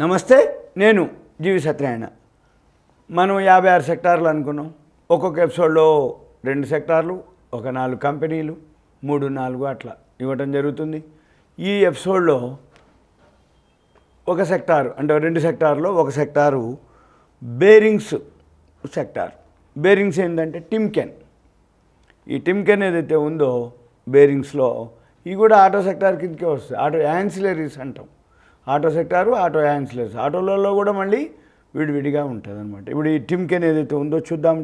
నమస్తే, నేను GVsatyanarayana. మనం 56 సెక్టార్లు అనుకున్నాం. ఒక్కొక్క ఎపిసోడ్లో 2 సెక్టార్లు, ఒక 4 కంపెనీలు, 3-4 అట్లా ఇవ్వటం జరుగుతుంది. ఈ ఎపిసోడ్లో ఒక సెక్టార్ అంటే 2 సెక్టార్లో ఒక సెక్టారు బేరింగ్స్ సెక్టార్. బేరింగ్స్ ఏంటంటే టిమ్కెన్. ఈ టిమ్కెన్ ఏదైతే ఉందో బేరింగ్స్లో ఇవి కూడా ఆటో సెక్టార్ కిందకే వస్తాయి. ఆటో యాన్సిలరీస్ అంటాం. Auto sector, auto ancillaries. ఆటోలలో కూడా మళ్ళీ విడివిడిగా ఉంటుంది అనమాట. ఇప్పుడు ఈ టిమ్కెన్ ఏదైతే ఉందో చూద్దాం.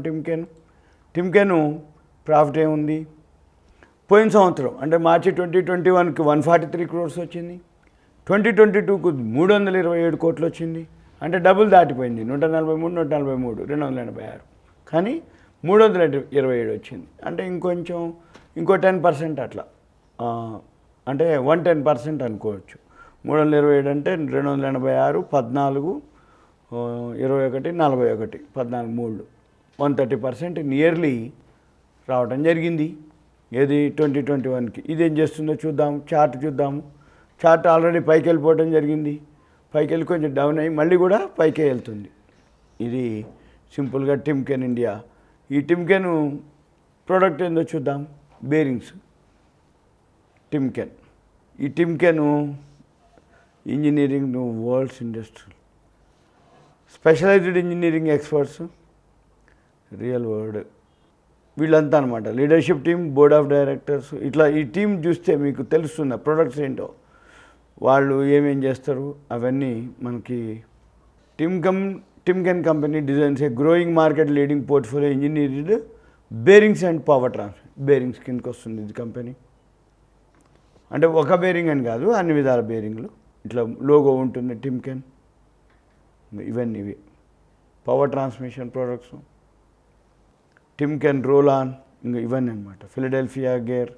టిమ్కెన్ ప్రాఫిట్ ఏముంది? పోయిన సంవత్సరం అంటే మార్చి 2021కి 143 crores వచ్చింది. 2022కు 327 కోట్లు వచ్చింది. అంటే డబుల్ దాటిపోయింది. 143, 143, 286. కానీ 327 వచ్చింది. అంటే ఇంకో 10% అట్లా, అంటే 110% అనుకోవచ్చు. 327 అంటే 286, 14, 21, 41, 14, 3, 130% నియర్లీ రావడం జరిగింది. ఏది 2021కి. ఇది ఏం చేస్తుందో చూద్దాం. చార్ట్ చూద్దాము. చార్ట్ ఆల్రెడీ పైకి వెళ్ళిపోవడం జరిగింది. పైకి వెళ్ళి కొంచెం డౌన్ అయ్యి మళ్ళీ కూడా పైకే వెళ్తుంది. ఇది సింపుల్గా టిమ్కెన్ ఇండియా. ఈ టిమ్కెన్ ప్రోడక్ట్ ఏందో చూద్దాం. Bearings Timken. ఈ Timken engineering world's industrial specialised engineering experts, real world, వీళ్ళంతా అనమాట. Leadership team, board of directors, ఇట్లా ఈ టీం చూస్తే మీకు తెలుస్తుంది ప్రొడక్ట్స్ ఏంటో, వాళ్ళు ఏమేం చేస్తారు అవన్నీ మనకి. Timken company designs A growing market leading portfolio engineered bearings and power transfer. Bearings కిందకి వస్తుంది ఇది కంపెనీ. అంటే ఒక బేరింగ్ అని కాదు, అన్ని విధాల బేరింగ్లు. ఇట్లా లోగో ఉంటుంది టిమ్కెన్. ఇవన్నీ ఇవి power transmission products. Timken Rollon, ఇంకా ఇవన్నీ అనమాట. Philadelphia Gear,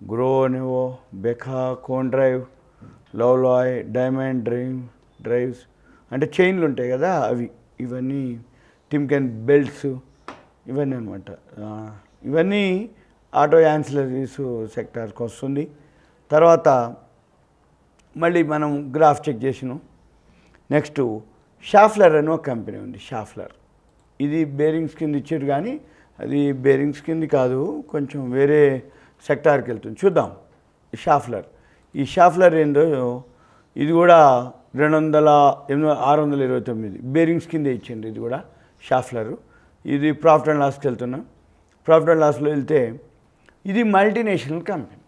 Groeneveld, Beka, Cone Drive, Lovejoy, Diamond drives అంటే చైన్లు ఉంటాయి కదా అవి. ఇవన్నీ టిమ్కెన్ బెల్ట్స్, ఇవన్నీ అనమాట. ఇవన్నీ ఆటో యాన్సిలరీస్ సెక్టార్కి వస్తుంది. తర్వాత మళ్ళీ మనం గ్రాఫ్ చెక్ చేసినాం. నెక్స్ట్ షాఫ్లర్ అని ఒక కంపెనీ ఉంది. షాఫ్లర్ ఇది బేరింగ్స్ కింద ఇచ్చారు, కానీ అది బేరింగ్స్ కింద కాదు, కొంచెం వేరే సెక్టార్కి వెళ్తుంది. చూద్దాం షాఫ్లర్. ఈ షాఫ్లర్ ఏందో, ఇది కూడా 629 బేరింగ్స్ కింద ఇచ్చింది. ఇది కూడా షాఫ్లర్. ఇది ప్రాఫిట్ అండ్ లాస్కి వెళ్తున్నాం. ప్రాఫిట్ అండ్ లాస్లో వెళ్తే ఇది మల్టీనేషనల్ కంపెనీ.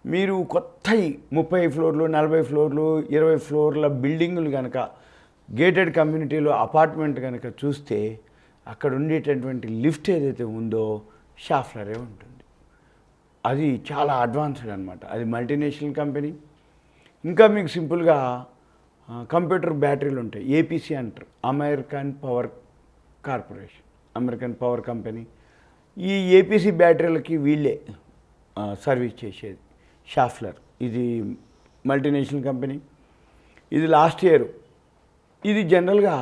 మీరు కొత్త 30 ఫ్లోర్లు, 40 ఫ్లోర్లు, 20 ఫ్లోర్ల బిల్డింగులు కనుక, గేటెడ్ కమ్యూనిటీలో అపార్ట్మెంట్ కనుక చూస్తే అక్కడ ఉండేటటువంటి లిఫ్ట్ ఏదైతే ఉందో షాఫ్లరే ఉంటుంది. అది చాలా అడ్వాన్స్డ్ అనమాట. అది మల్టీనేషనల్ కంపెనీ. ఇంకా మీకు సింపుల్గా కంప్యూటర్ బ్యాటరీలు ఉంటాయి. ఏపీసీ అంటారు, American power corporation, American power company. ఈ ఏపీసీ బ్యాటరీలకి వీళ్ళే సర్వీస్ చేసేది షాఫ్లర్. ఇది మల్టీనేషనల్ కంపెనీ. ఇది లాస్ట్ ఇయర్, ఇది జనరల్గా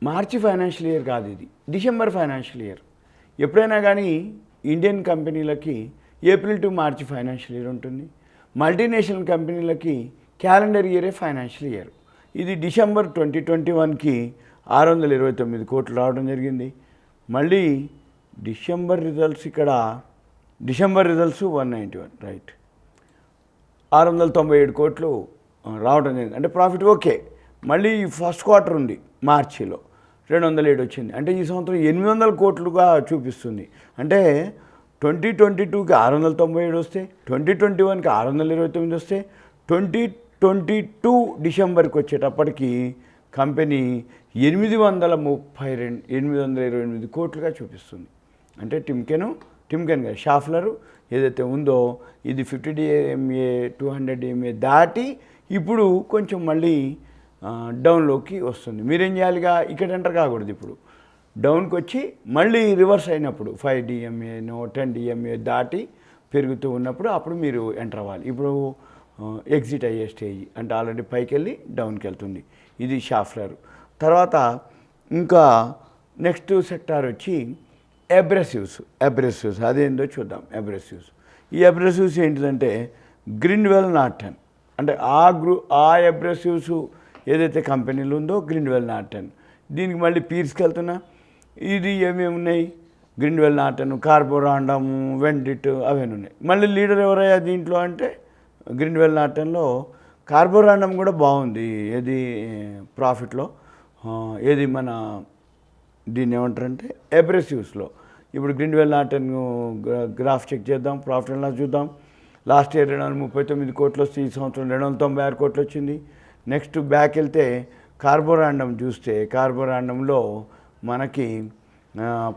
మార్చి ఫైనాన్షియల్ ఇయర్ కాదు, ఇది డిసెంబర్ ఫైనాన్షియల్ ఇయర్. ఎప్పుడైనా కానీ ఇండియన్ కంపెనీలకి April to March financial year ఉంటుంది. మల్టీనేషనల్ కంపెనీలకి క్యాలెండర్ ఇయరే ఫైనాన్షియల్ ఇయర్. ఇది డిసెంబర్ 2021కి 629 కోట్లు రావడం జరిగింది. మళ్ళీ డిసెంబర్ రిజల్ట్స్ ఇక్కడ, డిసెంబర్ రిజల్ట్స్ 191, రైట్, 697 కోట్లు రావడం జరిగింది. అంటే ప్రాఫిట్ ఓకే. మళ్ళీ ఫస్ట్ క్వార్టర్ ఉంది మార్చిలో 207 వచ్చింది. అంటే ఈ సంవత్సరం 800 కోట్లుగా చూపిస్తుంది. అంటే 2022కి 697 వస్తే, 2021కి 629 వస్తే, 2022 డిసెంబర్కి వచ్చేటప్పటికి కంపెనీ 828 కోట్లుగా చూపిస్తుంది. అంటే టిమ్కెన్ కాదు, షాఫ్లరు ఏదైతే ఉందో ఇది 50 DMA 200 DMA దాటి ఇప్పుడు కొంచెం మళ్ళీ డౌన్లోకి వస్తుంది. మీరేం చేయాలిగా, ఇక్కడ ఎంటర్ కాకూడదు. ఇప్పుడు డౌన్కి వచ్చి మళ్ళీ రివర్స్ అయినప్పుడు 5 DMA 10 DMA దాటి పెరుగుతూ ఉన్నప్పుడు అప్పుడు మీరు ఎంటర్ అవ్వాలి. ఇప్పుడు ఎగ్జిట్ అయ్యే స్టేజ్, అంటే ఆల్రెడీ పైకి వెళ్ళి డౌన్కి వెళ్తుంది. ఇది షాఫ్లర్. తర్వాత ఇంకా నెక్స్ట్ సెక్టార్ వచ్చి అబ్రెసివ్స్. అదేందో చూద్దాం. ఈ అబ్రెసివ్స్ ఏంటిదంటే గ్రిన్వెల్ నార్టన్ అంటే ఆ అబ్రెసివ్స్ ఏదైతే కంపెనీలు ఉందో గ్రీన్వెల్ నార్టన్. దీనికి మళ్ళీ పీర్స్కి వెళ్తున్నా, ఇది ఏమేమి ఉన్నాయి, గ్రీన్వెల్ నార్టన్, కార్బోరాండము, వెండిట్ అవన్నీ ఉన్నాయి. మళ్ళీ లీడర్ ఎవరయ్యా దీంట్లో అంటే గ్రీన్వెల్ నార్టన్లో కార్బోరాండమ్ కూడా బాగుంది. ఏది ప్రాఫిట్లో, ఏది మన దీన్ని ఏమంటారంటే అబ్రెసివ్స్లో. ఇప్పుడు గ్రీన్వెల్ నార్టన్ గ్రాఫ్ చెక్ చేద్దాం, ప్రాఫిట్ అండ్ లాస్ చూద్దాం. లాస్ట్ ఇయర్ 239 కోట్లు వస్తే ఈ సంవత్సరం 296 కోట్లు వచ్చింది. నెక్స్ట్ బ్యాక్ వెళ్తే కార్బోరాండమ్ చూస్తే కార్బోరాండంలో మనకి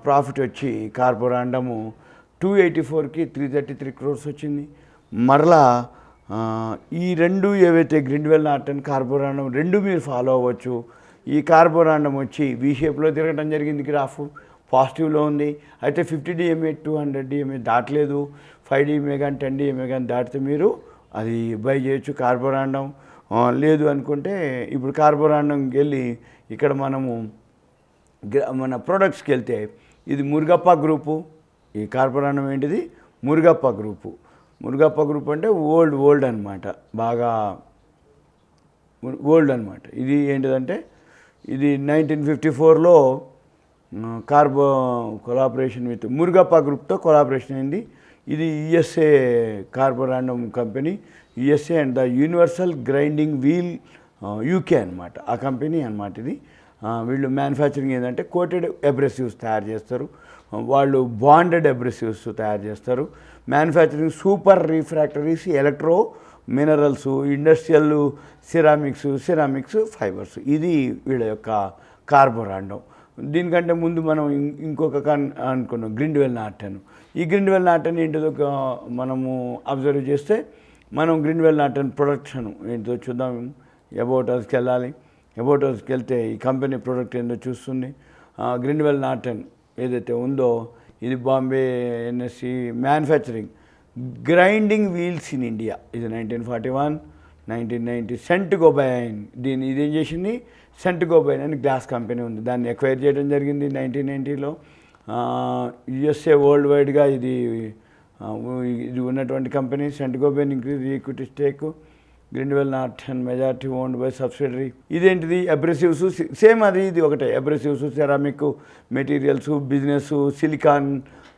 ప్రాఫిట్ వచ్చి కార్బోరాండము 284కి 333 crores వచ్చింది. మరలా ఈ రెండు ఏవైతే గ్రీన్వెల్ నార్టన్, కార్బోరాండం రెండు మీరు ఫాలో అవ్వచ్చు. ఈ కార్బోరాండం వచ్చి వీ షేప్లో తిరగడం జరిగింది, గ్రాఫ్ పాజిటివ్లో ఉంది. అయితే 50 DMA 200 DMA దాటలేదు. 5 DMA కానీ 10 DMA కానీ దాటితే మీరు అది బై చేయొచ్చు కార్బోరాండం. లేదు అనుకుంటే ఇప్పుడు కార్బోరాండంకి వెళ్ళి ఇక్కడ మనము మన ప్రొడక్ట్స్కి వెళ్తే ఇది మురుగప్ప గ్రూపు. ఈ కార్బోరాండం ఏంటిది? Murugappa group. Murugappa group old ఓల్డ్ అనమాట, బాగా ఓల్డ్ అనమాట. ఇది ఏంటిదంటే ఇది 1954లో కొలాబరేషన్ విత్ మురుగప్ప గ్రూప్తో కొలాబరేషన్ అయింది. ఇది USA Carborundum company, USA and the universal grinding wheel UK అనమాట, ఆ కంపెనీ అనమాట ఇది. వీళ్ళు మ్యానుఫ్యాక్చరింగ్ ఏంటంటే కోటెడ్ అబ్రెసివ్స్ తయారు చేస్తారు, వాళ్ళు బాండెడ్ అబ్రెసివ్స్ తయారు చేస్తారు. Manufacturing super refractories, electro minerals, industrial ceramics fibres. ఇది వీళ్ళ యొక్క కార్బోరాండం. దీనికంటే ముందు మనం ఇంకొక అనుకున్నాం గ్రీన్వెల్ నార్టన్. ఈ గ్రీన్వెల్ నార్టన్ ఏంటిదో మనము అబ్జర్వ్ చేస్తే మనం గ్రీన్వెల్ నార్టన్ ప్రొడక్షన్ ఏంటో చూద్దాం. అబౌట్ అస్కి వెళ్ళాలి. అబౌట్ అస్కి వెళ్తే ఈ కంపెనీ ప్రొడక్ట్ ఏందో చూస్తుంది. గ్రీన్వెల్ నార్టన్ ఏదైతే ఉందో ఇది Bombay NSC manufacturing grinding wheels in India. ఇది 1941, 1990 సెంట్ గోబైన్. ఇదేం చేసింది? సెంట్ గోబైన్ అని గ్లాస్ కంపెనీ ఉంది, దాన్ని ఎక్వైర్ చేయడం జరిగింది 1990లో. యుఎస్ఏ వరల్డ్ వైడ్గా ఇది ఉన్నటువంటి company. Saint Gobain increase equity stake, Grindwell Norton majority owned by subsidiary. ఇదేంటిది? అబ్రెసివ్స్ సేమ్ అది ఇది ఒకటే. Abrasives, ceramic materials, business, silicon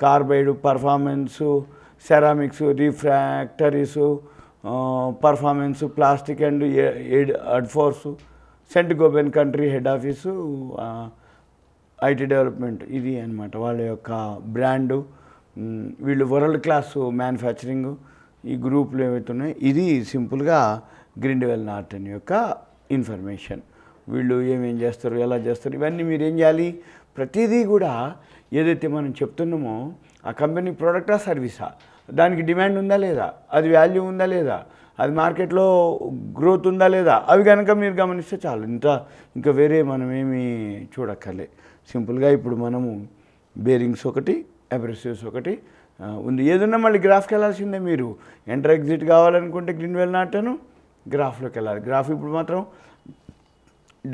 carbide, performance, ceramics, refractories, performance, plastic and Adfors, Saint Gobain country head office, IT development. ఇది అనమాట వాళ్ళ యొక్క brand. వీళ్ళు world class manufacturing. ఈ గ్రూపులు ఏవైతే ఉన్నాయో ఇది సింపుల్గా గ్రీన్వెల్ నార్టన్ యొక్క ఇన్ఫర్మేషన్. వీళ్ళు ఏమేం చేస్తారు, ఎలా చేస్తారు, ఇవన్నీ మీరు ఏం చేయాలి? ప్రతిదీ కూడా ఏదైతే మనం చెప్తున్నామో ఆ కంపెనీ ప్రోడక్టా సర్వీసా, దానికి డిమాండ్ ఉందా లేదా, అది వాల్యూ ఉందా లేదా, అది మార్కెట్లో గ్రోత్ ఉందా లేదా, అవి కనుక మీరు గమనిస్తే చాలు. ఇంకా వేరే మనం ఏమీ చూడక్కర్లే. సింపుల్గా ఇప్పుడు మనము బేరింగ్స్ ఒకటి, అబ్రెసివ్స్ ఒకటి ఉంది. ఏదన్నా మళ్ళీ గ్రాఫ్కి వెళ్ళాల్సిందే. మీరు ఎంటర్ ఎగ్జిట్ కావాలనుకుంటే గ్రీన్వెల్ నార్టన్ గ్రాఫ్లోకి వెళ్ళాలి. గ్రాఫ్ ఇప్పుడు మాత్రం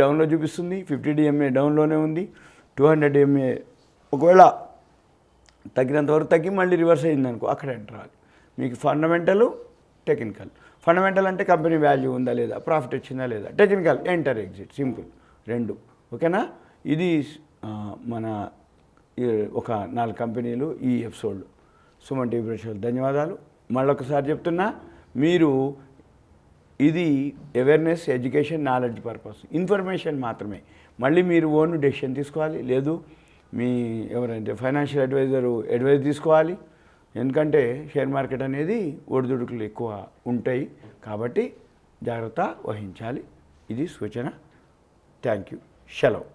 డౌన్లో చూపిస్తుంది. 50 DMA డౌన్లోనే ఉంది. 200 DMA ఒకవేళ తగ్గినంత వరకు తగ్గి మళ్ళీ రివర్స్ అయిందనుకో అక్కడ ఎంటర్ అవ్వాలి. మీకు ఫండమెంటల్, టెక్నికల్. ఫండమెంటల్ అంటే కంపెనీ వాల్యూ ఉందా లేదా, ప్రాఫిట్ వచ్చిందా లేదా. టెక్నికల్ ఎంటర్ ఎగ్జిట్, సింపుల్ రెండు. ఓకేనా? ఇది మన ఒక 4 కంపెనీలు ఈ ఎపిసోడ్లో. సుమన్ టీవీ ప్రేక్షకులు ధన్యవాదాలు. మళ్ళొకసారి చెప్తున్నా, మీరు ఇది awareness, education, knowledge purpose, information మాత్రమే. మళ్ళీ మీరు ఓన్ డెసిషన్ తీసుకోవాలి, లేదు మీ ఎవరైతే ఫైనాన్షియల్ అడ్వైజ్ తీసుకోవాలి. ఎందుకంటే షేర్ మార్కెట్ అనేది ఒడిదుడుకులు ఎక్కువ ఉంటాయి కాబట్టి జాగ్రత్త వహించాలి. ఇది సూచన. Thank you. సెలవు.